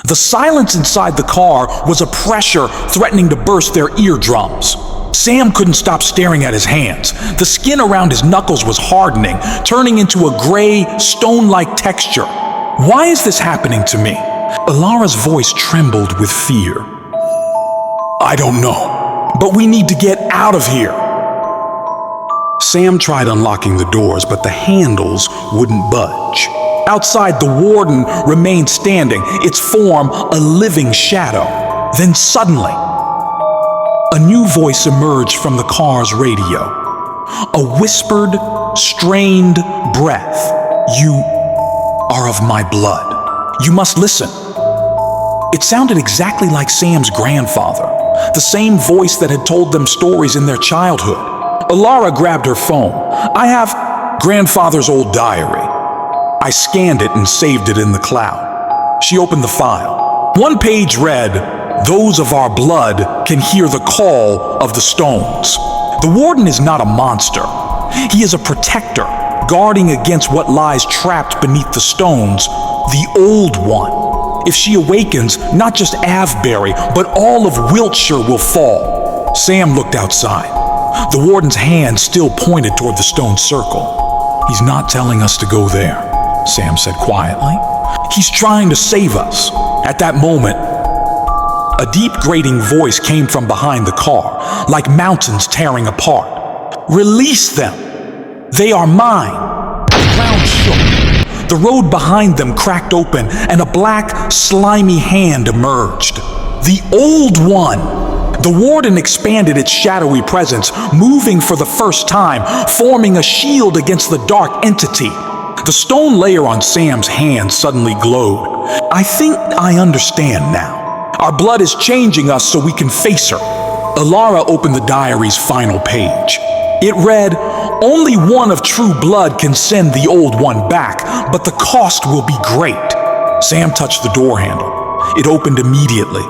The silence inside the car was a pressure threatening to burst their eardrums. Sam couldn't stop staring at his hands. The skin around his knuckles was hardening, turning into a gray, stone-like texture. Why is this happening to me? Elara's voice trembled with fear. I don't know, but we need to get out of here. Sam tried unlocking the doors, but the handles wouldn't budge. Outside, the warden remained standing, its form a living shadow. Then suddenly, a new voice emerged from the car's radio. A whispered, strained breath. You are of my blood. You must listen. It sounded exactly like Sam's grandfather, the same voice that had told them stories in their childhood. Elara grabbed her phone. I have grandfather's old diary. I scanned it and saved it in the cloud. She opened the file. One page read, "Those of our blood can hear the call of the stones." The warden is not a monster. He is a protector, guarding against what lies trapped beneath the stones, the Old One. If she awakens, not just Avebury, but all of Wiltshire will fall. Sam looked outside. The warden's hand still pointed toward the stone circle. He's not telling us to go there, Sam said quietly. He's trying to save us. At that moment, a deep grating voice came from behind the car, like mountains tearing apart. Release them. They are mine. The ground shook. The road behind them cracked open, and a black, slimy hand emerged. The Old One. The warden expanded its shadowy presence, moving for the first time, forming a shield against the dark entity. The stone layer on Sam's hand suddenly glowed. I think I understand now. Our blood is changing us so we can face her. Elara opened the diary's final page. It read, "Only one of true blood can send the Old One back, but the cost will be great." Sam touched the door handle. It opened immediately.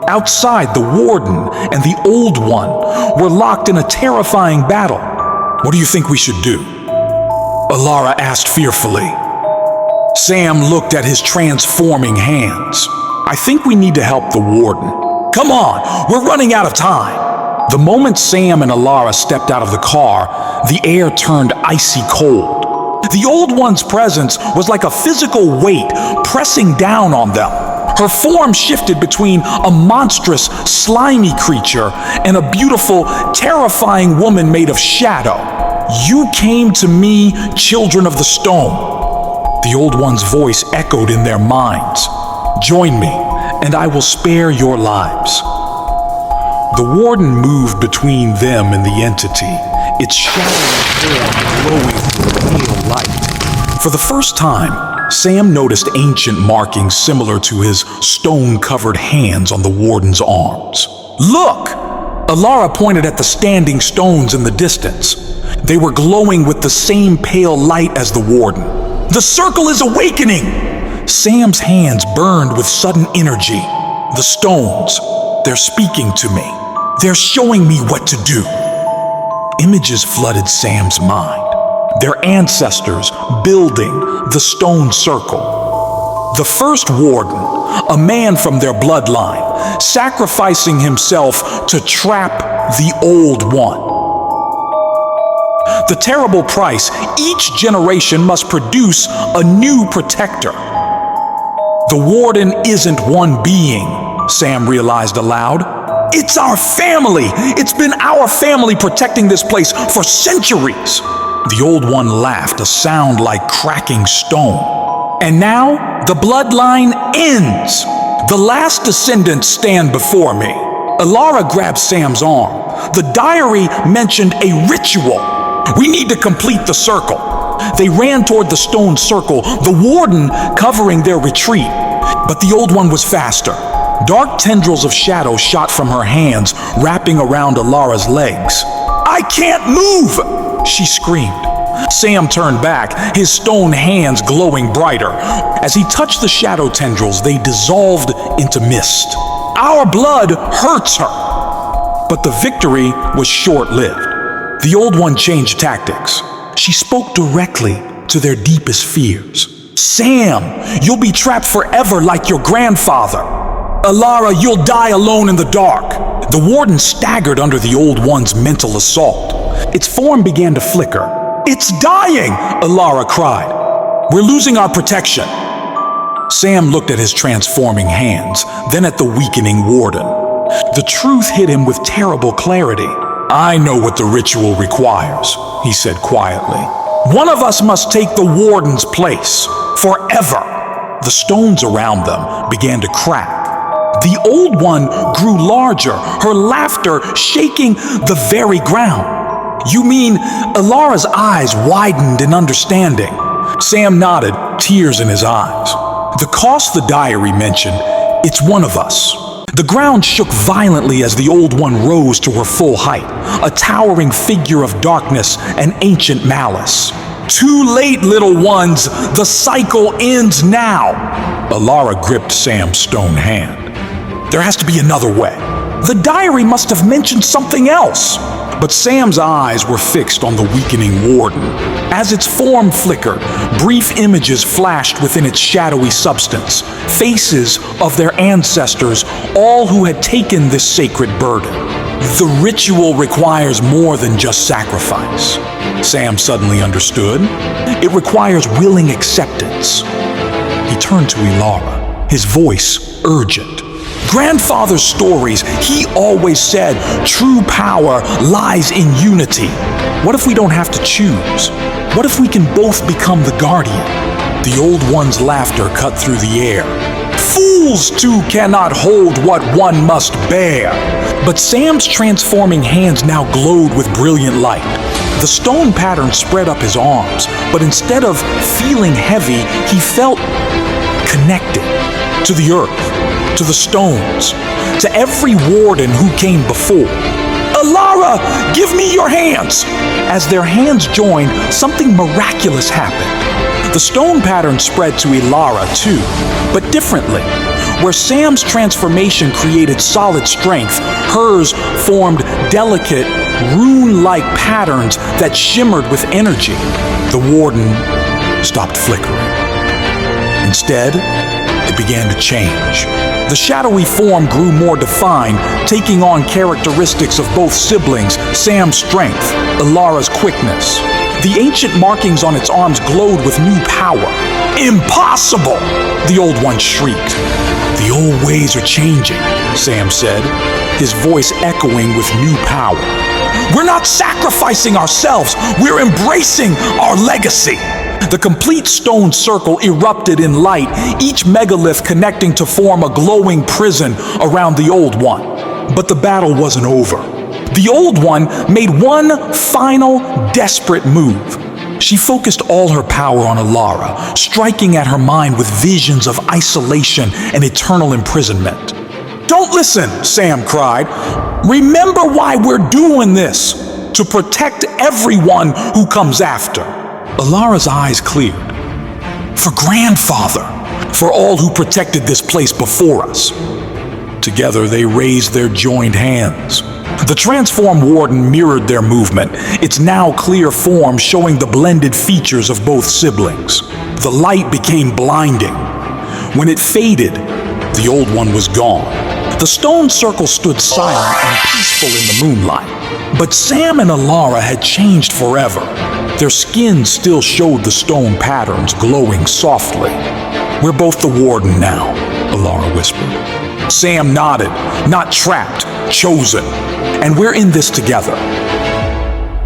Outside, the warden and the Old One were locked in a terrifying battle. What do you think we should do? Elara asked fearfully. Sam looked at his transforming hands. I think we need to help the warden. Come on, we're running out of time. The moment Sam and Elara stepped out of the car, the air turned icy cold. The Old One's presence was like a physical weight pressing down on them. Her form shifted between a monstrous, slimy creature and a beautiful, terrifying woman made of shadow. You came to me, children of the stone. The Old One's voice echoed in their minds. Join me, and I will spare your lives. The warden moved between them and the entity, its shadowy form glowing with pale light. For the first time, Sam noticed ancient markings similar to his stone-covered hands on the warden's arms. Look! Elara pointed at the standing stones in the distance. They were glowing with the same pale light as the warden. The circle is awakening! Sam's hands burned with sudden energy. The stones, they're speaking to me. They're showing me what to do. Images flooded Sam's mind. Their ancestors building the stone circle. The first warden, a man from their bloodline, sacrificing himself to trap the Old One. The terrible price, each generation must produce a new protector. The warden isn't one being, Sam realized aloud. It's our family! It's been our family protecting this place for centuries! The Old One laughed, a sound like cracking stone. And now, the bloodline ends! The last descendants stand before me. Elara grabbed Sam's arm. The diary mentioned a ritual. We need to complete the circle. They ran toward the stone circle, the warden covering their retreat. But the Old One was faster. Dark tendrils of shadow shot from her hands, wrapping around Elara's legs. I can't move! She screamed. Sam turned back, his stone hands glowing brighter. As he touched the shadow tendrils, they dissolved into mist. Our blood hurts her! But the victory was short-lived. The Old One changed tactics. She spoke directly to their deepest fears. "Sam, you'll be trapped forever like your grandfather. Elara, you'll die alone in the dark." The warden staggered under the Old One's mental assault. Its form began to flicker. "It's dying!" Elara cried. "We're losing our protection." Sam looked at his transforming hands, then at the weakening warden. The truth hit him with terrible clarity. "I know what the ritual requires," he said quietly. "One of us must take the warden's place, forever." The stones around them began to crack. The Old One grew larger, her laughter shaking the very ground. "You mean..." Elara's eyes widened in understanding. Sam nodded, tears in his eyes. "The cost the diary mentioned, it's one of us." The ground shook violently as the Old One rose to her full height, a towering figure of darkness and ancient malice. "Too late, little ones! The cycle ends now!" Elara gripped Sam's stone hand. "There has to be another way. The diary must have mentioned something else." But Sam's eyes were fixed on the weakening warden. As its form flickered, brief images flashed within its shadowy substance, faces of their ancestors, all who had taken this sacred burden. "The ritual requires more than just sacrifice," Sam suddenly understood. "It requires willing acceptance." He turned to Elara, his voice urgent. "Grandfather's stories, he always said true power lies in unity. What if we don't have to choose? What if we can both become the guardian?" The Old One's laughter cut through the air. "Fools too cannot hold what one must bear." But Sam's transforming hands now glowed with brilliant light. The stone pattern spread up his arms, but instead of feeling heavy, he felt connected to the earth, to the stones, to every warden who came before. "Elara, give me your hands!" As their hands joined, something miraculous happened. The stone pattern spread to Elara too, but differently. Where Sam's transformation created solid strength, hers formed delicate, rune-like patterns that shimmered with energy. The warden stopped flickering. Instead, it began to change. The shadowy form grew more defined, taking on characteristics of both siblings, Sam's strength, Elara's quickness. The ancient markings on its arms glowed with new power. "Impossible!" the Old One shrieked. "The old ways are changing," Sam said, his voice echoing with new power. "We're not sacrificing ourselves, we're embracing our legacy." The complete stone circle erupted in light, each megalith connecting to form a glowing prison around the Old One. But the battle wasn't over. The Old One made one final, desperate move. She focused all her power on Elara, striking at her mind with visions of isolation and eternal imprisonment. "Don't listen," Sam cried. "Remember why we're doing this. To protect everyone who comes after." Elara's eyes cleared. "For Grandfather, for all who protected this place before us." Together they raised their joined hands. The transformed warden mirrored their movement, its now clear form showing the blended features of both siblings. The light became blinding. When it faded, the Old One was gone. The stone circle stood silent and peaceful in the moonlight. But Sam and Elara had changed forever. Their skin still showed the stone patterns glowing softly. "We're both the warden now," Elara whispered. Sam nodded, not trapped, chosen. "And we're in this together."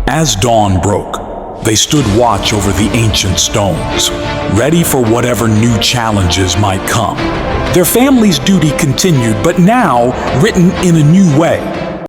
As dawn broke, they stood watch over the ancient stones, ready for whatever new challenges might come. Their family's duty continued, but now written in a new way.